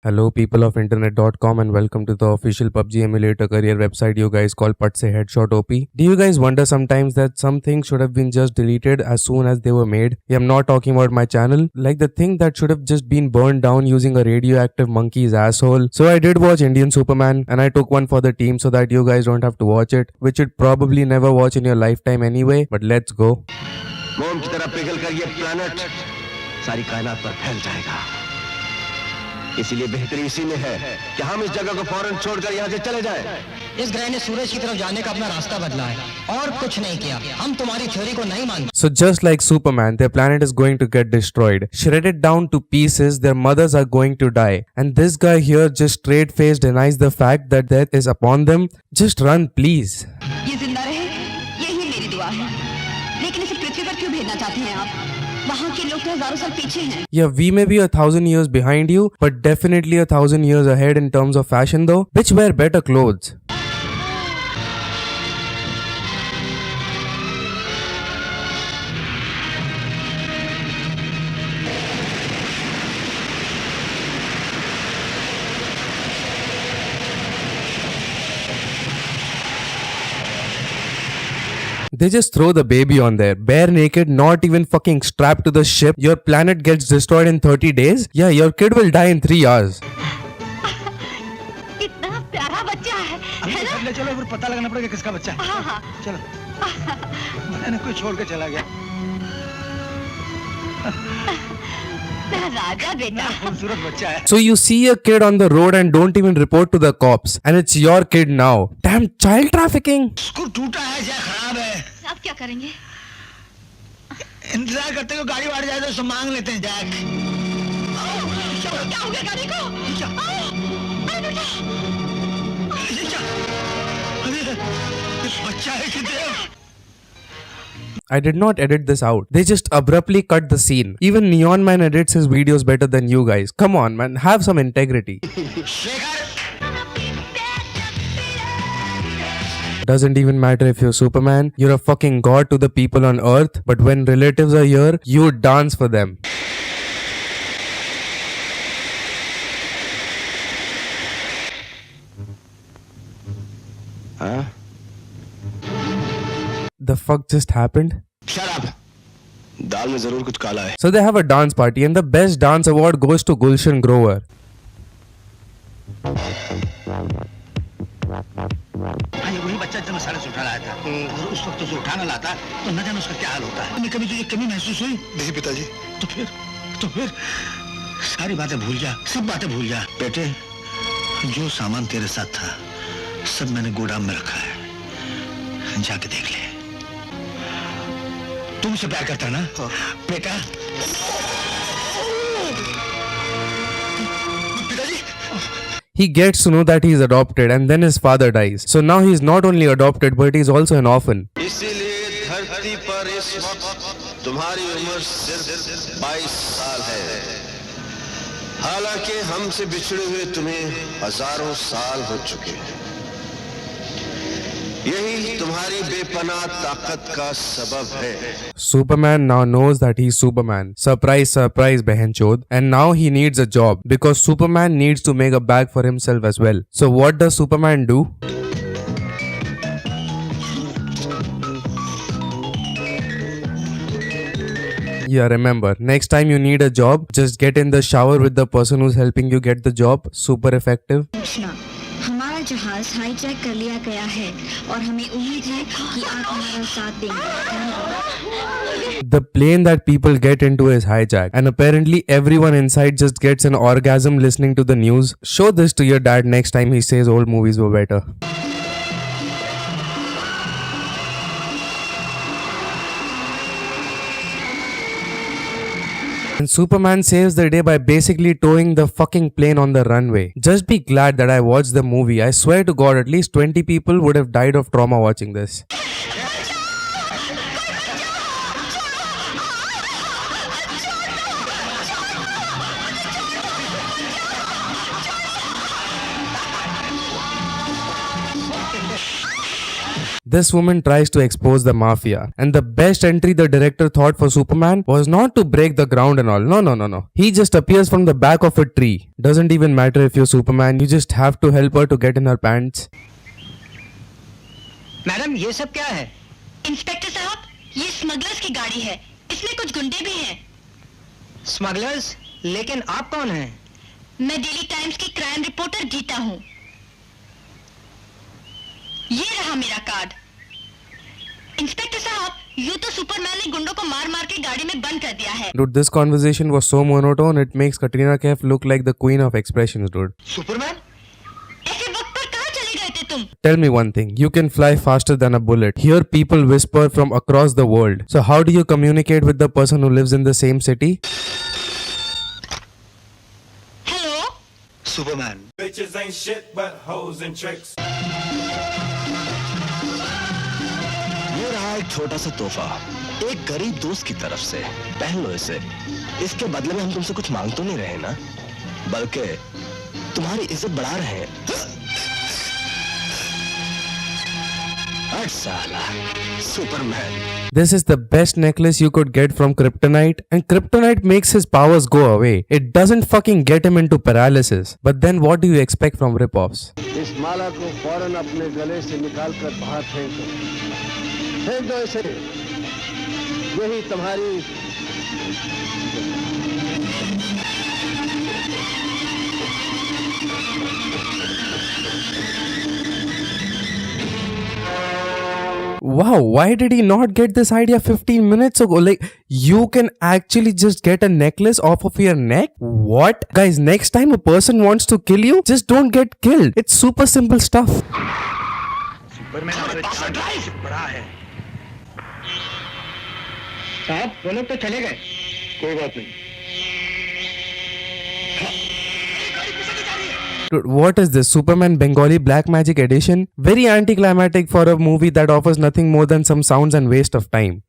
Hello, people of internet.com, and welcome to the official PUBG emulator career website you guys call Patse Headshot OP. Do you guys wonder sometimes that some things should have been just deleted as soon as they were made? Yeah, I'm not talking about my channel, like the thing that should have just been burned down using a radioactive monkey's asshole. So I did watch Indian Superman, and I took one for the team so that you guys don't have to watch it, which you'd probably never watch in your lifetime anyway. But let's go. मोम की तरह पिघल कर ये planet सारी कायनात पर फैल जाएगा। इसीलिए बेहतरी इसी में है कि हम इस जगह को फौरन छोड़कर यहाँ से चले जाएं। इस ग्रह ने सूरज की तरफ जाने का अपना रास्ता बदला है और कुछ नहीं किया। हम तुम्हारी थ्योरी को नहीं मानते। So just like Superman, their planet is going to get destroyed, shredded down to pieces. Their mothers are going to die, and this guy here just straight-faced denies the fact that death is upon them. Just run, please. ये जिंदा रहे, यही मेरी दुआ है। लेकिन इसे पृथ्वी पर क्यों भेजना चाहते हैं आप? वहाँ के लोग तो हजारों साल पीछे हैं। Yeah, we may be 1,000 years behind you, but definitely 1,000 years ahead in terms of fashion though. Which wear better clothes? They just throw the baby on there, bare naked, not even fucking strapped to the ship. Your planet gets destroyed in 30 days? Yeah, your kid will die in 3 hours. कितना प्यारा बच्चा है ना? ले चलो, फिर पता लगाना पड़ेगा किसका बच्चा है। हाँ। चलो। मैंने कोई छोड़ के चला गया। मेरा राजा बेटा। खूबसूरत बच्चा है। So you see a kid on the road and don't even report to the cops, and it's your kid now. Damn, child trafficking. Screw टूटा है या खराब है। अब क्या करेंगे? इंतजार करते हो गाड़ी वाड़ जाए तो सब मांग लेते हैं जैक। क्या हो गया गाड़ी को? अरे बेटा। अरे बच्चा है किधर? I did not edit this out. They just abruptly cut the scene. Even Neon Man edits his videos better than you guys. Come on, man. Have some integrity. Doesn't even matter if you're Superman. You're a fucking god to the people on Earth. But when relatives are here, you dance for them. हाँ? The fuck just happened? Shut up. दाल में जरूर कुछ काला है। So they have a dance party and the best dance award goes to Gulshan Grover. ये वही बच्चा जब मसाले से उठा लाया था और उस वक्त उसे उठाना लाता तो न जाने उसका क्या हाल होता है। कभी तुझे कमी महसूस हुई? नहीं पिताजी। तो फिर सारी बातें भूल जा, सब बातें भूल जा। बेटे, जो सामान तेरे साथ था सब मैंने गोदाम में रखा है, जाके देख ले। तुम उसे प्यार करता ना? बेटा। पिताजी। He gets to know that he is adopted and then his father dies. So now he is not only adopted but he is also an orphan. इसीलिए धरती पर इस वक्त तुम्हारी उम्र सिर्फ 22 साल है। हालांकि हमसे बिछड़े हुए तुम्हें हजारों साल हो चुके हैं। यही तुम्हारी बेपनाह ताकत का सबब है। Superman now knows that he's Superman. Surprise, surprise, behenchod. And now he needs a job because Superman needs to make a bag for himself as well. So what does Superman do? Yeah, remember, next time you need a job, just get in the shower with the person who's helping you get the job. Super effective. हमारा जहाज hijack कर लिया गया है और हमें उम्मीद है कि आप हमारा साथ देंगे। The plane that people get into is hijacked, and apparently everyone inside just gets an orgasm listening to the news. Show this to your dad next time he says old movies were better. And Superman saves the day by basically towing the fucking plane on the runway. Just be glad that I watched the movie. I swear to God, at least 20 people would have died of trauma watching this. This woman tries to expose the mafia, and the best entry the director thought for Superman was not to break the ground and all. No. He just appears from the back of a tree. Doesn't even matter if you're Superman, you just have to help her to get in her pants. Madam ये सब क्या है? Inspector साहब, ये smugglers की गाड़ी है। इसमें कुछ गुंडे भी हैं। स्मगलर्स? लेकिन आप कौन हैं? मैं डेली टाइम्स की क्राइम रिपोर्टर जीता हूँ। ये रहा मेरा कार्ड। इंस्पेक्टर साहब, यूं तो सुपरमैन ने गुंडों को मार मार के गाड़ी में बंद कर दिया है। Dude, this conversation was so monotone, it makes Katrina Kaif look like the queen of expressions, dude. Superman? ऐसे वक्त पर कहाँ चले गए थे तुम? Tell me one thing, you can fly faster than a bullet. Hear people whisper from across the world. So how do you communicate with the person who lives in the same city? Hello? Superman. Bitches ain't shit but hoes and tricks. ये रहा एक छोटा सा तोहफा, एक गरीब दोस्त की तरफ से। पहन लो इसे। इसके बदले में हम तुमसे कुछ मांग तो नहीं रहे ना, बल्कि तुम्हारी इज्जत बढ़ा रहे हैं। हट साला, Superman. This is the best necklace you could get from Kryptonite, and Kryptonite makes his powers go away. It doesn't fucking get him into paralysis. But then what do you expect from rip-offs? इस माला को फौरन अपने गले से निकालकर बाहर फेंक दो इसे। यही तुम्हारी Wow, why did he not get this idea 15 minutes ago? Like, you can actually just get a necklace off of your neck? What? Guys, next time a person wants to kill you, just don't get killed. It's super simple stuff. Superman हमारे charge से बड़ा है। साहब वो लोग तो चले गए। कोई बात नहीं। Dude, what is this? Superman Bengali Black Magic Edition? Very anticlimactic for a movie that offers nothing more than some sounds and waste of time.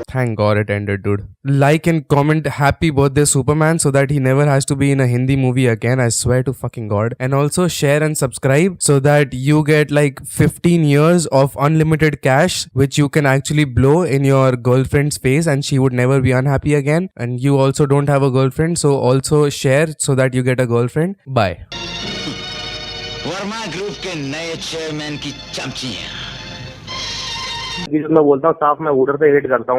Thank God it ended, dude. Like and comment happy birthday Superman so that he never has to be in a Hindi movie again. I swear to fucking God. And also share and subscribe so that you get like 15 years of unlimited cash which you can actually blow in your girlfriend's face and she would never be unhappy again. And you also don't have a girlfriend, so also share so that you get a girlfriend. Bye. Verma group के नए chairman की चमचियां। मैं बोलता हूँ साफ, मैं उधर से हेट करता हूँ।